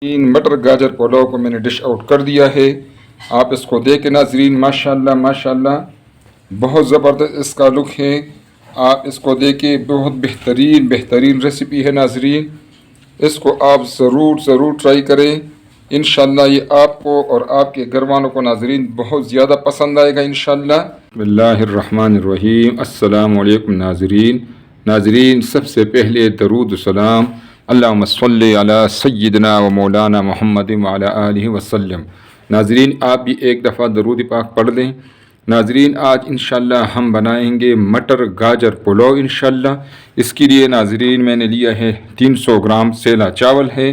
तीन मटर गाजर पुलाव को मैंने डिश आउट कर दिया है। आप इसको देखें नाजरीन, माशाल्लाह माशाल्लाह बहुत ज़बरदस्त इसका लुक है। आप इसको देखें, बहुत बेहतरीन बेहतरीन रेसिपी है नाजरीन। इसको आप ज़रूर ट्राई करें। इंशाल्लाह ये आपको और आपके घर वालों को नाजरीन बहुत ज़्यादा पसंद आएगा इंशाल्लाह। बिस्मिल्लाहिर्रहमानिर्रहीम। अस्सलामु अलैकुम नाजरीन, सबसे पहले दरूद सलाम अल्लाहुम्मा सल्ली अला सय्यिदना व मौलाना मुहम्मद व अला आलिहि वसल्लम। नाजरीन, आप भी एक दफ़ा दरूद पाक पढ़ लें। नाजरीन, आज इंशाल्लाह हम बनाएंगे मटर गाजर पुलाव इंशाल्लाह। इसके लिए नाजरीन मैंने लिया है 300 ग्राम सेला चावल है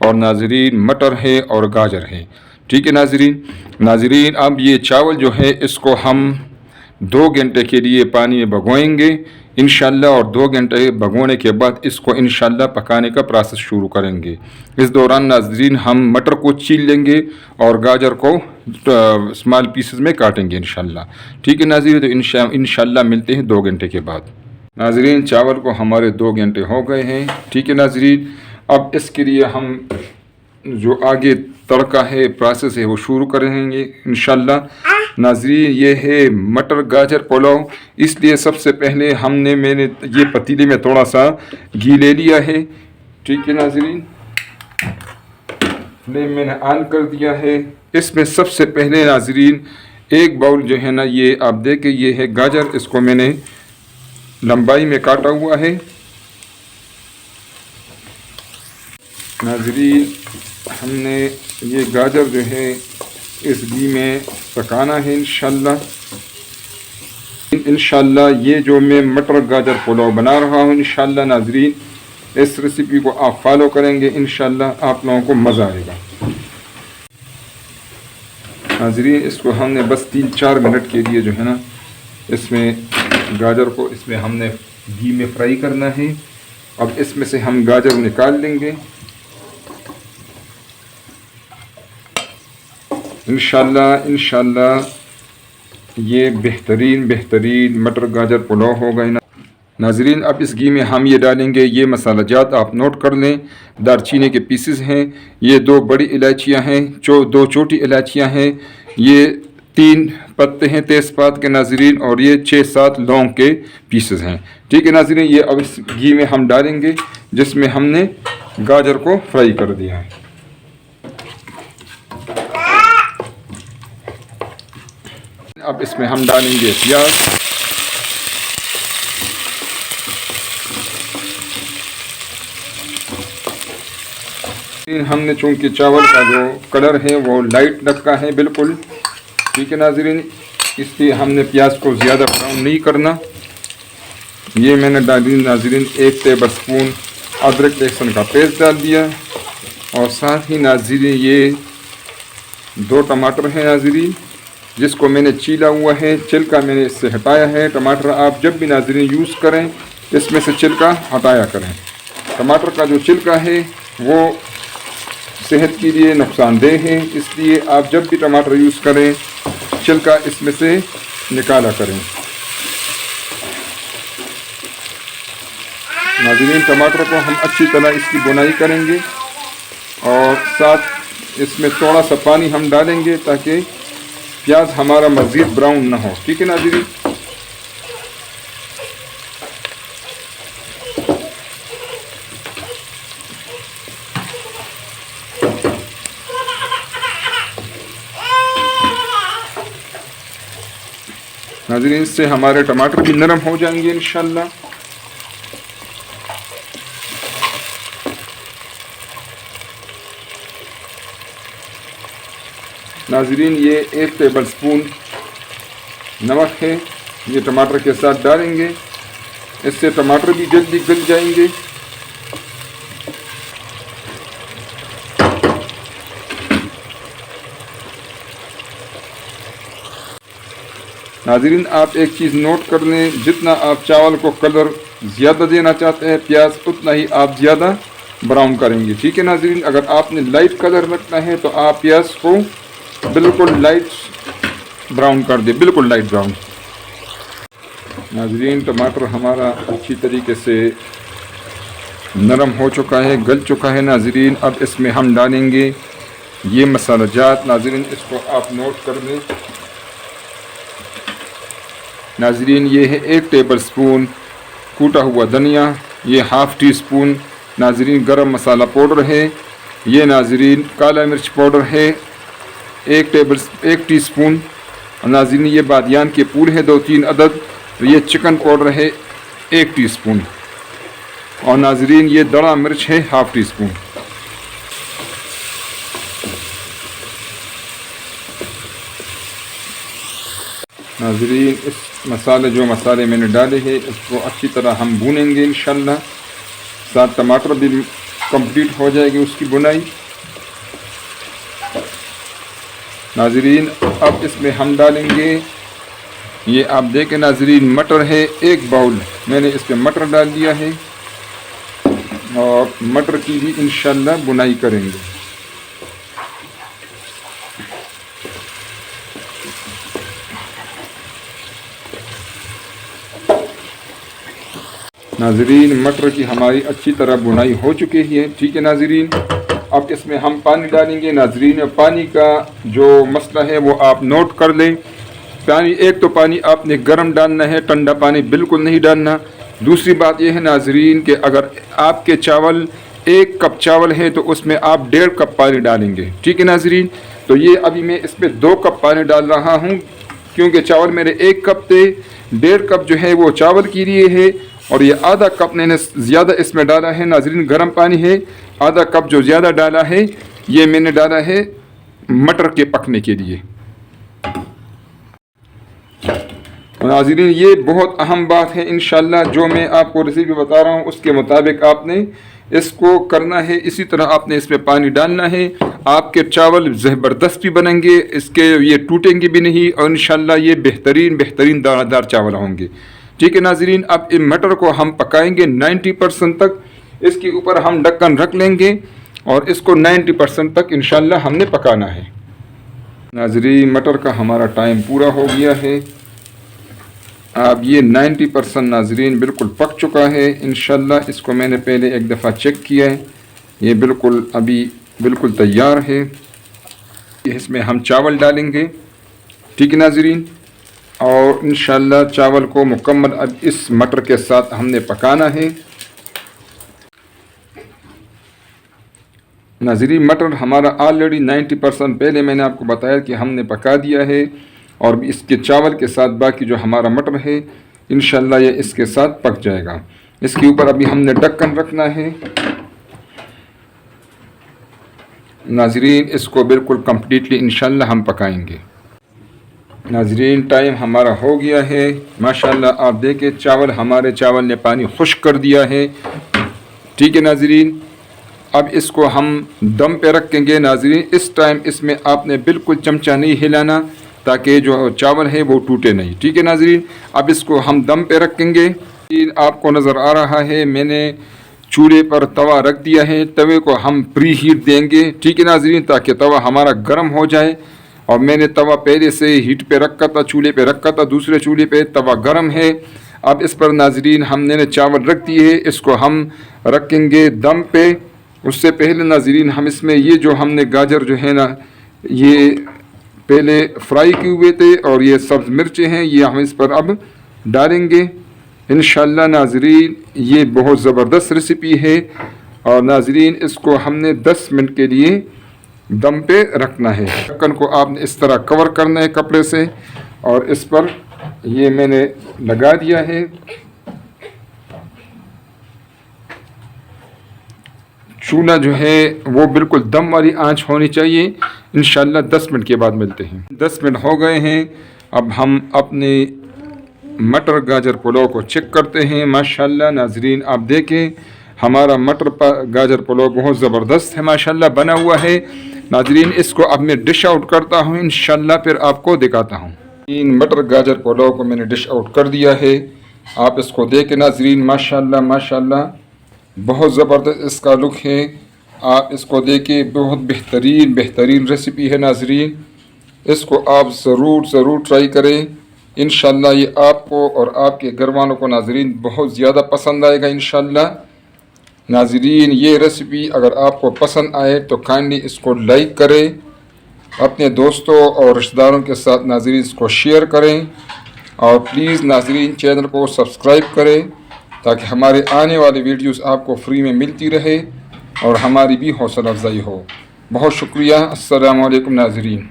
और नाजरीन मटर है और गाजर है। ठीक है नाजरीन, अब ये चावल जो है इसको हम 2 घंटे के लिए पानी में भिगोएंगे इंशाल्लाह, और 2 घंटे भिगोने के बाद इसको इंशाल्लाह पकाने का प्रोसेस शुरू करेंगे। इस दौरान नाजरीन हम मटर को छील लेंगे और गाजर को स्मॉल पीसेस में काटेंगे इंशाल्लाह। ठीक है नाजरीन, तो इंशाल्लाह मिलते हैं 2 घंटे के बाद। नाजरीन, चावल को हमारे 2 घंटे हो गए हैं। ठीक है नाजरीन, अब इसके लिए हम जो आगे तड़का है प्रोसेस है वो शुरू करेंगे इंशाल्लाह। नाजरीन, ये है मटर गाजर पुलाव। इसलिए सबसे पहले मैंने ये पतीले में थोड़ा सा घी ले लिया है। ठीक है नाजरीन, फ्लेम मैंने ऑन कर दिया है। इसमें सबसे पहले नाजरीन एक बाउल जो है ना, ये आप देखें, ये है गाजर। इसको मैंने लंबाई में काटा हुआ है। नाजरीन, हमने ये गाजर जो है इस घी में पकाना है इंशाल्लाह। ये जो मैं मटर गाजर पुलाव बना रहा हूँ इंशाल्लाह नाजरीन, इस रेसिपी को आप फॉलो करेंगे इंशाल्लाह, आप लोगों को मज़ा आएगा। नाजरीन, इसको हमने बस 3-4 मिनट के लिए जो है ना, इसमें गाजर को इसमें हमने घी में फ्राई करना है। अब इसमें से हम गाजर निकाल लेंगे इंशाल्लाह। ये बेहतरीन मटर गाजर पुलाव हो गए नाजरीन। अब इस घी में हम ये डालेंगे, ये मसाला जात आप नोट कर लें। दारचीनी के पीसेस हैं, ये 2 बड़ी इलायचियाँ हैं, 2 छोटी इलायचियाँ हैं, ये 3 पत्ते हैं तेज़पात के नाजरीन, और ये 6-7 लौंग के पीसेस हैं। ठीक है नाजरीन, ये अब इस घी में हम डालेंगे जिसमें हमने गाजर को फ्राई कर दिया है। अब इसमें हम डालेंगे प्याज। हमने चूंकि चावल का जो कलर है वो लाइट रखा है बिल्कुल। ठीक है नाजरीन, इसलिए हमने प्याज को ज़्यादा ब्राउन नहीं करना। ये मैंने डाली नाजरीन 1 टेबल स्पून अदरक लहसुन का पेस्ट डाल दिया, और साथ ही नाजरीन ये 2 टमाटर हैं नाजरीन, जिसको मैंने छीला हुआ है। छिलका मैंने इससे हटाया है। टमाटर आप जब भी नाजरीन यूज़ करें इसमें से छिलका हटाया करें। टमाटर का जो छिलका है वो सेहत के लिए नुकसानदेह है, इसलिए आप जब भी टमाटर यूज़ करें छिलका इसमें से निकाला करें। नाजरीन, टमाटर को हम अच्छी तरह इसकी बुनाई करेंगे, और साथ इसमें थोड़ा सा पानी हम डालेंगे ताकि प्याज हमारा मज़ीद ब्राउन ना हो। ठीक है नाजरीन, इससे हमारे टमाटर भी नरम हो जाएंगे इंशाल्लाह। नाजरीन, ये 1 टेबल स्पून नमक है, ये टमाटर के साथ डालेंगे, इससे टमाटर भी जल्दी गल जाएंगे। नाजरीन, आप एक चीज़ नोट कर लें, जितना आप चावल को कलर ज़्यादा देना चाहते हैं प्याज, उतना ही आप ज़्यादा ब्राउन करेंगे। ठीक है नाजरीन, अगर आपने लाइट कलर रखना है तो आप प्याज को बिल्कुल लाइट ब्राउन कर दे, बिल्कुल लाइट ब्राउन। नाजरीन, टमाटर हमारा अच्छी तरीके से नरम हो चुका है, गल चुका है नाजरीन। अब इसमें हम डालेंगे ये मसाला जात। नाजरीन इसको आप नोट कर लें। नाजरीन ये है 1 टेबल स्पून कूटा हुआ धनिया, ये हाफ़ टी स्पून नाजरीन गरम मसाला पाउडर है, ये नाजरीन काला मिर्च पाउडर है 1 टीस्पून। नाजरीन ये बादियान के फूल है 2-3 अदद। ये चिकन पाउडर है 1 टीस्पून। और नाजरीन ये दड़ा मिर्च है हाफ़ टी स्पून। नाजरीन इस जो मसाले मैंने डाले हैं इसको अच्छी तरह हम भूनेंगे इंशाल्लाह। साथ टमाटर भी कंप्लीट हो जाएगी उसकी बुनाई। नाजरीन अब इसमें हम डालेंगे, ये आप देखें नाजरीन मटर है 1 बाउल, मैंने इस पर मटर डाल दिया है और मटर की भी इंशाल्लाह बुनाई करेंगे। नाजरीन मटर की हमारी अच्छी तरह बुनाई हो चुकी है, ठीक है नाजरीन। अब इसमें हम पानी डालेंगे। नाजरीन पानी का जो मसला है वो आप नोट कर लें। पानी एक तो पानी आपने गर्म डालना है, ठंडा पानी बिल्कुल नहीं डालना। दूसरी बात यह है नाजरीन कि अगर आपके चावल 1 कप चावल है तो उसमें आप 1.5 कप पानी डालेंगे, ठीक है नाजरीन। तो ये अभी मैं इसमें 2 कप पानी डाल रहा हूँ क्योंकि चावल मेरे 1 कप थे। 1.5 कप जो है वो चावल के लिए है और ये आधा कप मैंने ज़्यादा इसमें डाला है नाजरीन, गर्म पानी है। आधा कप जो ज़्यादा डाला है ये मैंने डाला है मटर के पकने के लिए। नाज़रीन ये बहुत अहम बात है, इंशाल्लाह जो मैं आपको रेसिपी बता रहा हूँ उसके मुताबिक आपने इसको करना है। इसी तरह आपने इसमें पानी डालना है। आपके चावल ज़बरदस्त भी बनेंगे, इसके ये टूटेंगे भी नहीं और इंशाल्लाह ये बेहतरीन दानेदार चावल होंगे, ठीक है नाज़रीन। अब इन मटर को हम पकाएंगे 90% तक। इसके ऊपर हम ढक्कन रख लेंगे और इसको 90% तक इंशाल्लाह हमने पकाना है। नाज़रीन मटर का हमारा टाइम पूरा हो गया है। अब ये 90% नाजरीन बिल्कुल पक चुका है इंशाल्लाह। इसको मैंने पहले एक दफ़ा चेक किया है, ये बिल्कुल तैयार है। इसमें हम चावल डालेंगे, ठीक है नाजरीन। और इंशाल्लाह चावल को मुकम्मल अब इस मटर के साथ हमने पकाना है। नाजरीन मटर हमारा ऑलरेडी 90% पहले मैंने आपको बताया कि हमने पका दिया है और इसके चावल के साथ बाकी जो हमारा मटर है इंशाल्लाह ये इसके साथ पक जाएगा। इसके ऊपर अभी हमने ढक्कन रखना है नाजरीन। इसको बिल्कुल कम्प्लीटली इंशाल्लाह हम पकाएंगे। नाजरीन टाइम हमारा हो गया है माशाल्लाह। आप देखें हमारे चावल ने पानी खुश्क कर दिया है, ठीक है नाजरीन। अब इसको हम दम पे रखेंगे नाजरीन। इस टाइम इसमें आपने बिल्कुल चमचा नहीं हिलाना ताकि जो चावल है वो टूटे नहीं, ठीक है नाजरीन। अब इसको हम दम पे रखेंगे। आपको नज़र आ रहा है मैंने चूल्हे पर तवा रख दिया है। तवे को हम प्री हीट देंगे, ठीक है नाजरीन, ताकि तवा हमारा गर्म हो जाए। और मैंने तवा पहले से हीट पे रखा था, चूल्हे पे रखा था, दूसरे चूल्हे पे तवा गर्म है। अब इस पर नाजरीन हमने चावल रख दिए है, इसको हम रखेंगे दम पे। उससे पहले नाजरीन हम इसमें ये जो हमने गाजर जो है ना ये पहले फ्राई किए हुए थे और ये सब्ज़ मिर्चें हैं ये हम इस पर अब डालेंगे इंशाल्लाह नाजरीन। ये बहुत ज़बरदस्त रेसिपी है और नाजरीन इसको हमने 10 मिनट के लिए दम पे रखना है। ढक्कन को आपने इस तरह कवर करना है कपड़े से और इस पर ये मैंने लगा दिया है। चूल्हा जो है वो बिल्कुल दम वाली आंच होनी चाहिए। इंशाल्लाह 10 मिनट के बाद मिलते हैं। 10 मिनट हो गए हैं। अब हम अपने मटर गाजर पुलाव को चेक करते हैं। माशाल्लाह नाजरीन आप देखें हमारा मटर गाजर पुलाव बहुत ज़बरदस्त है माशाल्लाह बना हुआ है नाजरीन। इसको अब मैं डिश आउट करता हूँ इंशाल्लाह, फिर आपको दिखाता हूँ। मटर गाजर पुलाव को मैंने डिश आउट कर दिया है। आप इसको देखें नाजरीन माशाल्लाह माशाल्लाह बहुत ज़बरदस्त इसका लुक है। आप इसको देखें बहुत बेहतरीन रेसिपी है नाजरीन। इसको आप ज़रूर ट्राई करें। इंशाल्लाह ये आपको और आपके घर वालों को नाजरीन बहुत ज़्यादा पसंद आएगा इंशाल्लाह। नाज़रीन, ये रेसिपी अगर आपको पसंद आए तो काइंडली इसको लाइक करें, अपने दोस्तों और रिश्तेदारों के साथ नाज़रीन इसको शेयर करें, और प्लीज़ नाज़रीन चैनल को सब्सक्राइब करें ताकि हमारे आने वाली वीडियोस आपको फ्री में मिलती रहे और हमारी भी हौसला अफजाई हो। बहुत शुक्रिया। अस्सलामु अलैकुम नाज़रीन।